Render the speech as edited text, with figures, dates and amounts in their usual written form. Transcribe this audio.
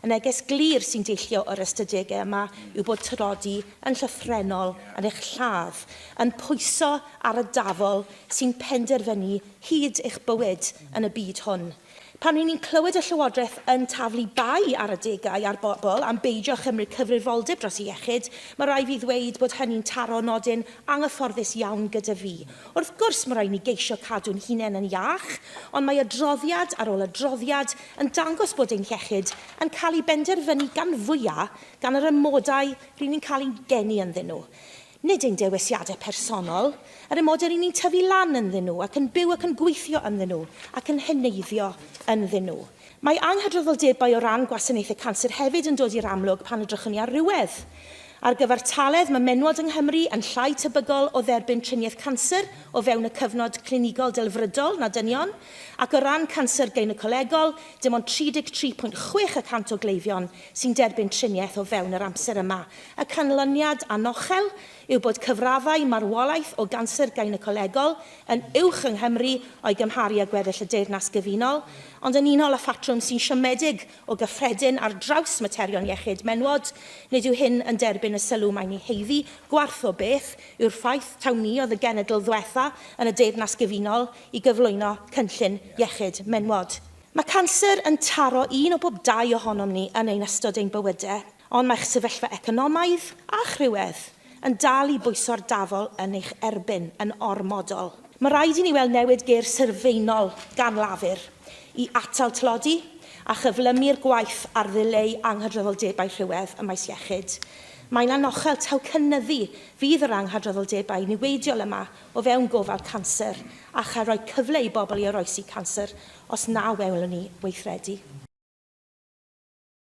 Y neges glir sy'n deillio o'r ystadegau yma yw bod tlodi yn llythrenol yn eich lladd, yn pwyso ar y dafol sy'n penderfynu hyd eich bywyd yn y byd hwn. Pan ni'n clywed y Llywodraeth yn taflu bai ar y degau a'r bobl am beidio chymryd cyfrifoldeb dros iechyd, mae rai fi ddweud bod hynny'n taro nodyn anghyfforddus iawn gyda fi. Wrth gwrs mae rai ni geisio cadw'n hunain yn iach, ond mae adroddiad ar ôl adroddiad yn dangos bod ein iechyd yn cael ei benderfynu gan fwyaf gan yr ymodau rydyn ni'n cael ei geni ynddyn nhw. Nid ein dewisiadau personol, yr ymodau rydyn ni'n tyfu lan ynddyn nhw ac yn byw ac yn gweithio ynddyn nhw ac yn heneiddio ynddyn nhw. Mae anghydraddoldebau o ran gwasanaethau canser hefyd yn dod i'r amlwg pan edrychwn ni ar rhywedd. Ar gyfer taledd, mae menywod yng Nghymru yn llai tebygol o dderbyn triniaeth canser o fewn y cyfnod clinigol delfrydol na dynion, ac o ran canser gynecolegol, dim ond 33.6% o gleifion sy'n derbyn triniaeth o fewn yr amser yma. Y canlyniad anochel yw bod cyfraddau marwolaeth o ganser gynecolegol yn uwch yng Nghymru o'i gymharu â gweddill y Deyrnas Gyfunol, ond yn unol â ffatrwm sy'n siomedig o gyffredin ar draws materion iechyd menywod, nid yw hyn yn derbyn y sylw mae'n ei heiddi gwarth o beth yw'r ffaith taw ni oedd y genedl ddiwetha yn y Deyrnas Gyfunol i gyflwyno cynllun iechyd menywod. Mae canser yn taro un o bob 2 ohonom ni yn ein ystod ein bywydau, ond mae'ch sefyllfa economaidd a rhywedd yn dal i bwyso'r dafol yn eich erbyn yn ormodol. Mae rhaid i ni weld newid ger sylfaenol gan Lafur i atal tlodi a chyflymu'r gwaith ar ddileu anghydraddoldebau rhywedd ym maes iechyd. Mae'n anochel taw cynnyddu fydd yr anghydraddoldebau niweidiol yma o fewn gofal canser a chael rhoi cyfle i bobl i oroesi canser os na welwn ni weithredu.